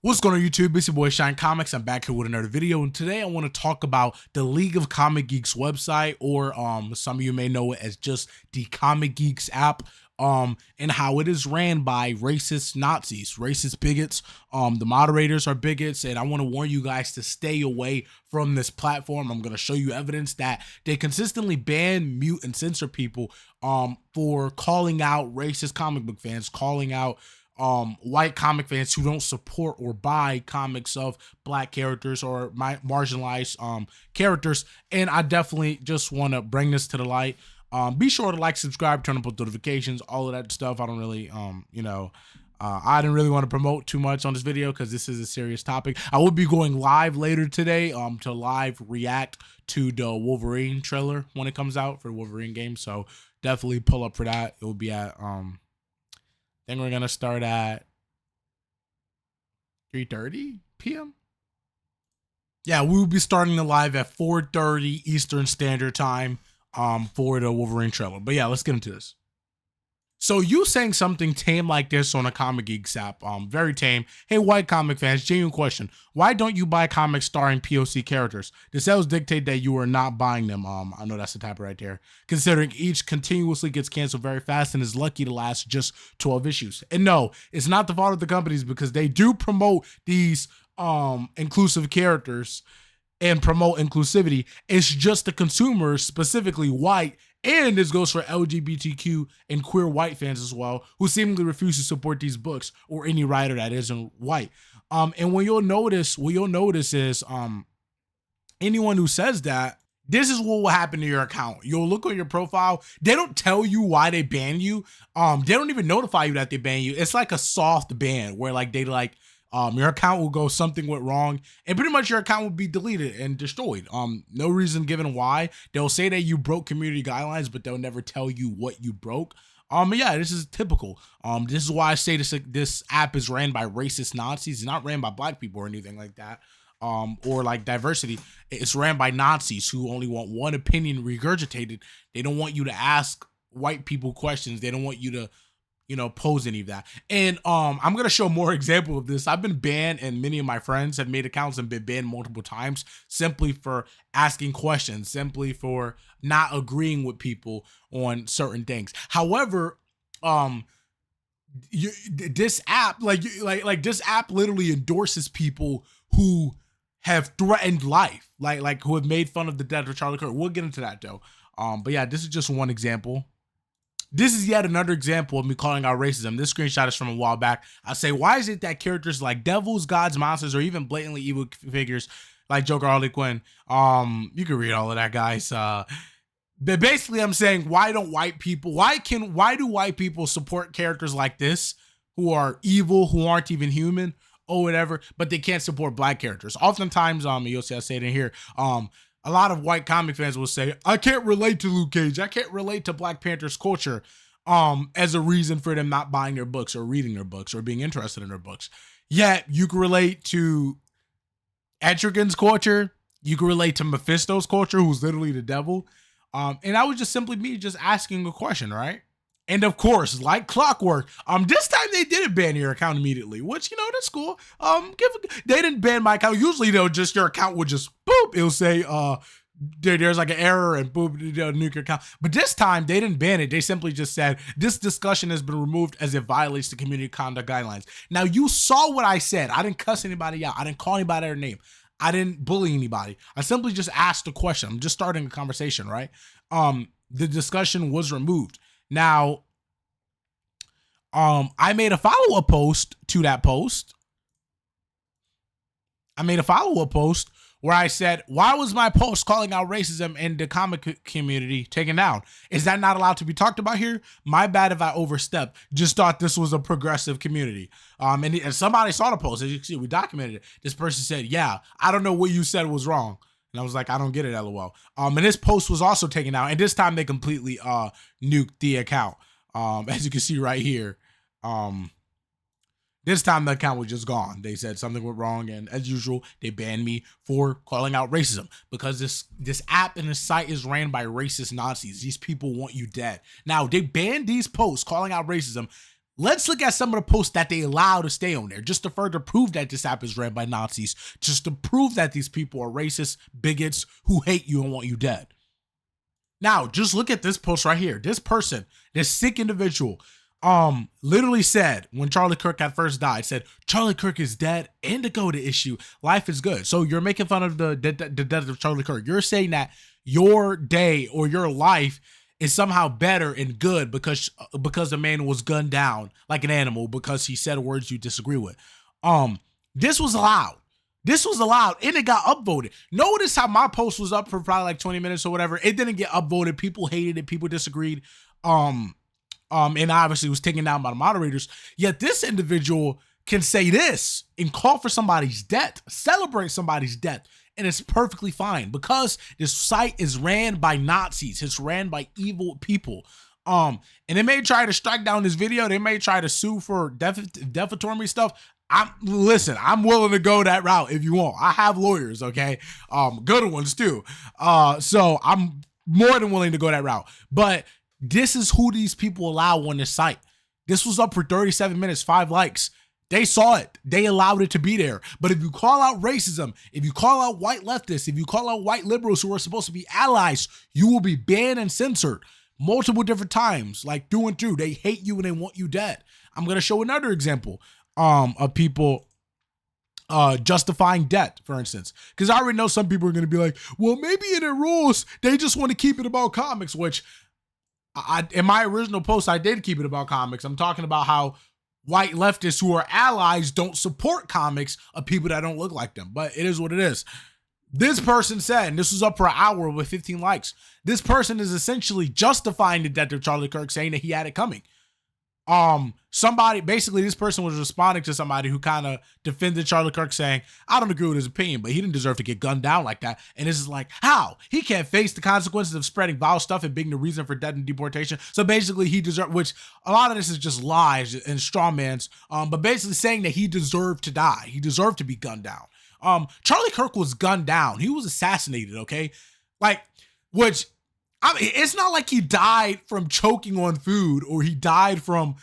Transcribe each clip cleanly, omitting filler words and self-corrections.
What's going on YouTube? It's your boy Shine Comics. I'm back here with another video, and today I want to talk about the League of Comic Geeks website, or some of you may know it as just the Comic Geeks app, and how it is ran by racist Nazis, racist bigots. The moderators are bigots, and I want to warn you guys to stay away from this platform. I'm going to show you evidence that they consistently ban, mute, and censor people for calling out racist comic book fans, calling out white comic fans who don't support or buy comics of black characters or marginalized characters. And I definitely just want to bring this to the light. Be sure to like, subscribe, turn on notifications, all of that stuff. I don't really I didn't really want to promote too much on this video because this is a serious topic. I will be going live later today to live react to the Wolverine trailer when it comes out for the Wolverine game, so definitely pull up for that. It will be at I think we're gonna start at 3:30 p.m. Yeah, we will be starting the live at 4:30 Eastern Standard Time for the Wolverine trailer. But yeah, let's get into this. So you saying something tame like this on a Comic Geeks app, very tame. Hey, white comic fans, genuine question. Why don't you buy comics starring POC characters? The sales dictate that you are not buying them. I know that's the type right there. Considering each continuously gets canceled very fast and is lucky to last just 12 issues. And no, it's not the fault of the companies because they do promote these inclusive characters and promote inclusivity. It's just the consumers, specifically white, and this goes for LGBTQ and queer white fans as well, who seemingly refuse to support these books or any writer that isn't white. And what you'll notice is anyone who says that, this is what will happen to your account. You'll look on your profile. They don't tell you why they ban you. They don't even notify you that they ban you. It's like a soft ban where your account will go, something went wrong, and pretty much your account will be deleted and destroyed. No reason given why. They'll say that you broke community guidelines, but they'll never tell you what you broke. Yeah, this is typical. This is why I say this app is ran by racist Nazis. It's not ran by black people or anything like that. Or like diversity. It's ran by Nazis who only want one opinion regurgitated. They don't want you to ask white people questions. They don't want you to pose any of that. And I'm gonna show more example of this. I've been banned, and many of my friends have made accounts and been banned multiple times simply for asking questions, simply for not agreeing with people on certain things. However, this app, this app literally endorses people who have threatened life, like who have made fun of the death of Charlie Kirk. We'll get into that though. But yeah, this is just one example. This is yet another example of me calling out racism. This screenshot is from a while back. I say, why is it that characters like devils, gods, monsters, or even blatantly evil figures like Joker, Harley Quinn, you can read all of that, guys. But basically, I'm saying, why do white people support characters like this who are evil, who aren't even human, or whatever, but they can't support black characters? Oftentimes, you'll see I say it in here, a lot of white comic fans will say, I can't relate to Luke Cage. I can't relate to Black Panther's culture as a reason for them not buying their books or reading their books or being interested in their books. Yet you can relate to Etrigan's culture. You can relate to Mephisto's culture, who's literally the devil. And that was just simply me just asking a question, right? And of course, like clockwork, this time they didn't ban your account immediately, which, that's cool. They didn't ban my account. Usually, your account would just boop. It'll say, there's like an error and boop, nuke your account. But this time they didn't ban it. They simply just said, this discussion has been removed as it violates the community conduct guidelines. Now, you saw what I said. I didn't cuss anybody out. I didn't call anybody their name. I didn't bully anybody. I simply just asked a question. I'm just starting a conversation, right? The discussion was removed. Now, I made a follow-up post to that post. I made a follow-up post where I said, why was my post calling out racism in the comic community taken down? Is that not allowed to be talked about here? My bad if I overstepped. Just thought this was a progressive community. And somebody saw the post. As you can see, we documented it. This person said, yeah, I don't know what you said was wrong. And I was like, I don't get it, LOL. And this post was also taken out. And this time they completely nuked the account. As you can see right here. This time the account was just gone. They said something went wrong, and as usual, they banned me for calling out racism because this app and this site is ran by racist Nazis. These people want you dead. Now, they banned these posts calling out racism Let's look at some of the posts that they allow to stay on there, just to further prove that this app is ran by Nazis, just to prove that these people are racist, bigots, who hate you and want you dead. Now, just look at this post right here. This person, this sick individual, literally said, when Charlie Kirk had first died, said, Charlie Kirk is dead, indigo the issue, life is good. So you're making fun of the death of Charlie Kirk. You're saying that your day or your life is somehow better and good because the man was gunned down like an animal because he said words you disagree with. This was allowed. This was allowed and it got upvoted. Notice how my post was up for probably like 20 minutes or whatever. It didn't get upvoted. People hated it. People disagreed. And obviously was taken down by the moderators. Yet this individual can say this and call for somebody's death, celebrate somebody's death. And it's perfectly fine because this site is ran by Nazis. It's ran by evil people. And they may try to strike down this video. They may try to sue for defamatory stuff. Listen, I'm willing to go that route if you want. I have lawyers, okay? Good ones too. So I'm more than willing to go that route. But this is who these people allow on this site. This was up for 37 minutes, 5 likes. They saw it. They allowed it to be there. But if you call out racism, if you call out white leftists, if you call out white liberals who are supposed to be allies, you will be banned and censored multiple different times, like through and through. They hate you and they want you dead. I'm going to show another example of people justifying debt, for instance, because I already know some people are going to be like, well, maybe in their rules, they just want to keep it about comics, which in my original post, I did keep it about comics. I'm talking about how white leftists who are allies don't support comics of people that don't look like them, but it is what it is. This person said, and this was up for an hour with 15 likes, this person is essentially justifying the death of Charlie Kirk, saying that he had it coming. Basically this person was responding to somebody who kind of defended Charlie Kirk, saying, I don't agree with his opinion, but he didn't deserve to get gunned down like that. And this is like, how? He can't face the consequences of spreading vile stuff and being the reason for death and deportation. So basically he deserved, which a lot of this is just lies and straw man's, but basically saying that he deserved to die. He deserved to be gunned down. Charlie Kirk was gunned down. He was assassinated, okay? It's not like he died from choking on food or he died from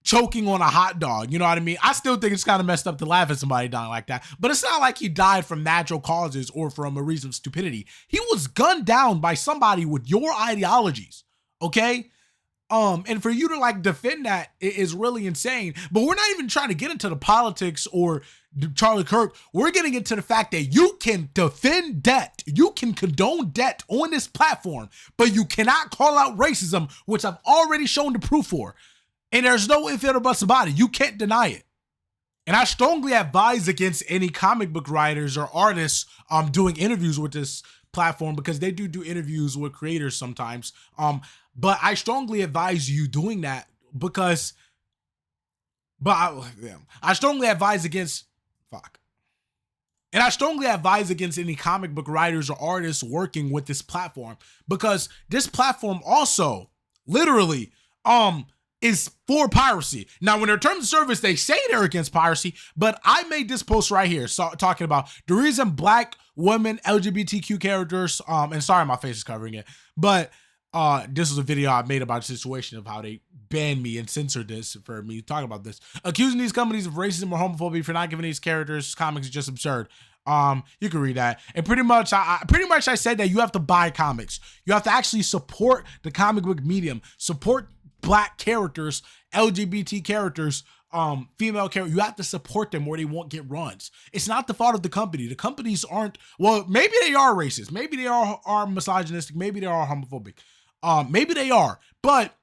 choking on a hot dog. You know what I mean? I still think it's kind of messed up to laugh at somebody dying like that, but it's not like he died from natural causes or from a reason of stupidity. He was gunned down by somebody with your ideologies, okay? And for you to like defend that is really insane, but we're not even trying to get into the politics or Charlie Kirk. We're getting into the fact that you can defend debt, you can condone debt on this platform, but you cannot call out racism, which I've already shown the proof for. And there's no ifs or buts about it. You can't deny it. And I strongly advise against any comic book writers or artists doing interviews with this platform, because they do interviews with creators sometimes. But I strongly advise you doing that because, I strongly advise against, And I strongly advise against any comic book writers or artists working with this platform, because this platform also literally is for piracy. Now, when they're terms of service, they say they're against piracy, but I made this post right here talking about the reason Black women, LGBTQ characters, and sorry, my face is covering it, but this was a video I made about the situation of how they banned me and censored this for me talking about this. Accusing these companies of racism or homophobia for not giving these characters comics is just absurd. You can read that. And pretty much I said that you have to buy comics. You have to actually support the comic book medium, support Black characters, LGBT characters, female characters. You have to support them or they won't get runs. It's not the fault of the company. The companies aren't, well, maybe they are racist. Maybe they are misogynistic. Maybe they are homophobic. Maybe they are, but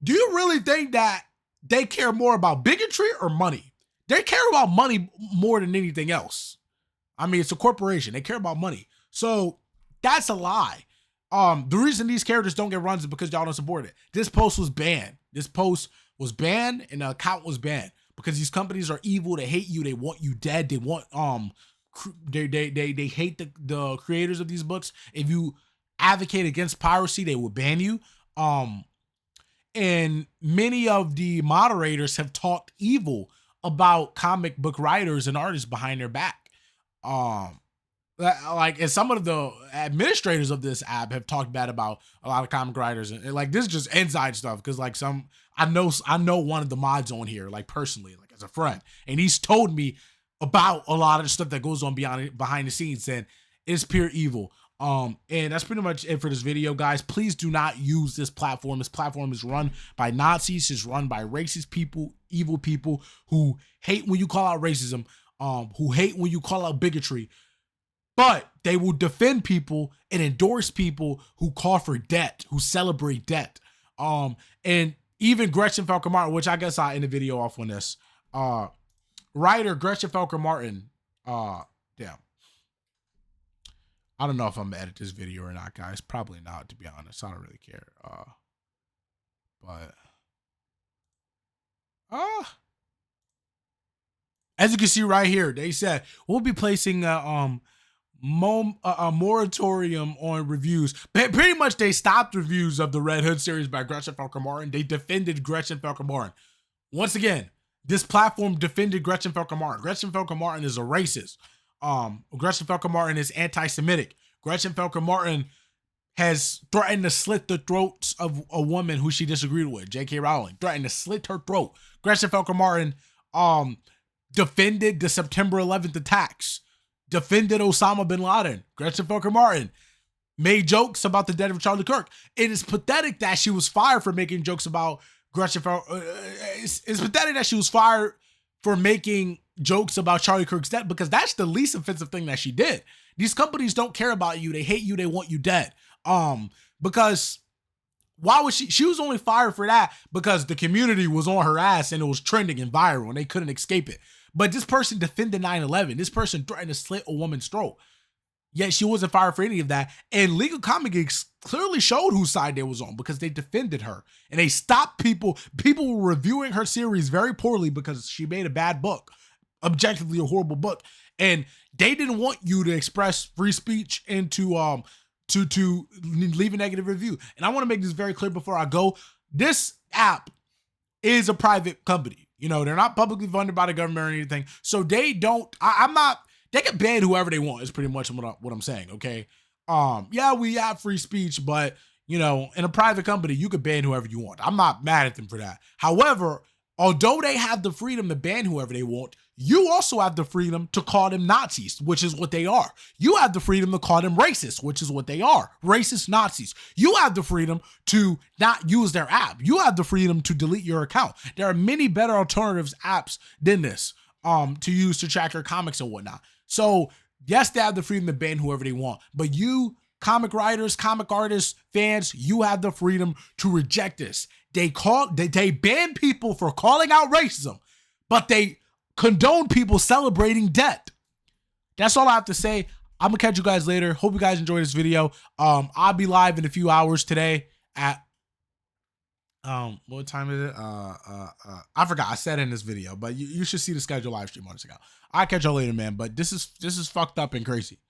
do you really think that they care more about bigotry or money? They care about money more than anything else. I mean, it's a corporation. They care about money. So that's a lie. The reason these characters don't get runs is because y'all don't support it. This post was banned. This post was banned and the account was banned because these companies are evil. They hate you. They want you dead. They want, they hate the creators of these books. If you advocate against piracy, they will ban you. And many of the moderators have talked evil about comic book writers and artists behind their back. like, and some of the administrators of this app have talked bad about a lot of comic writers, and like this is just inside stuff because like I know one of the mods on here like personally, like as a friend, and he's told me about a lot of the stuff that goes on behind the scenes, and it's pure evil. And that's pretty much it for this video, guys. Please do not use this platform. This platform is run by Nazis. It's run by racist people, evil people who hate when you call out racism, who hate when you call out bigotry, but they will defend people and endorse people who call for debt, who celebrate debt. And even Gretchen Felker Martin, which I guess I end the video off on this. Writer Gretchen Felker Martin, damn. I don't know if I'm gonna edit this video or not, guys. Probably not, to be honest. I don't really care. As you can see right here, they said we'll be placing a moratorium on reviews. Pretty much, they stopped reviews of the Red Hood series by Gretchen Felker Martin. They defended Gretchen Felker Martin. Once again, this platform defended Gretchen Felker Martin. Gretchen Felker Martin is a racist. Gretchen Felker Martin is anti-Semitic. Gretchen Felker Martin has threatened to slit the throats of a woman who she disagreed with, J.K. Rowling. Threatened to slit her throat. Gretchen Felker Martin defended the September 11th attacks. Defended Osama bin Laden. Gretchen Felker Martin made jokes about the death of Charlie Kirk. It is pathetic that she was fired for making jokes about Gretchen Felker. It's pathetic that she was fired for making jokes about Charlie Kirk's death, because that's the least offensive thing that she did. These companies don't care about you. They hate you. They want you dead. Because why was she was only fired for that because the community was on her ass and it was trending and viral and they couldn't escape it. But this person defended 9/11. This person threatened to slit a woman's throat. Yet she wasn't fired for any of that. And Legal Comic Geeks clearly showed whose side they was on because they defended her. And they stopped people. People were reviewing her series very poorly because she made a bad book. Objectively a horrible book. And they didn't want you to express free speech and to leave a negative review. And I want to make this very clear before I go. This app is a private company. You know, they're not publicly funded by the government or anything. So they don't, they can ban whoever they want is pretty much what I'm saying, okay? Yeah, we have free speech, but, you know, in a private company, you can ban whoever you want. I'm not mad at them for that. However, although they have the freedom to ban whoever they want, you also have the freedom to call them Nazis, which is what they are. You have the freedom to call them racist, which is what they are. Racist Nazis. You have the freedom to not use their app. You have the freedom to delete your account. There are many better alternatives apps than this to use to track your comics and whatnot. So yes, they have the freedom to ban whoever they want, but you, comic writers, comic artists, fans, you have the freedom to reject this. They ban people for calling out racism, but they condone people celebrating death. That's all I have to say. I'm gonna catch you guys later. Hope you guys enjoyed this video. I'll be live in a few hours today at what time is it? I forgot. I said in this video, but you should see the schedule live stream on this account. I'll catch y'all later, man. But this is fucked up and crazy.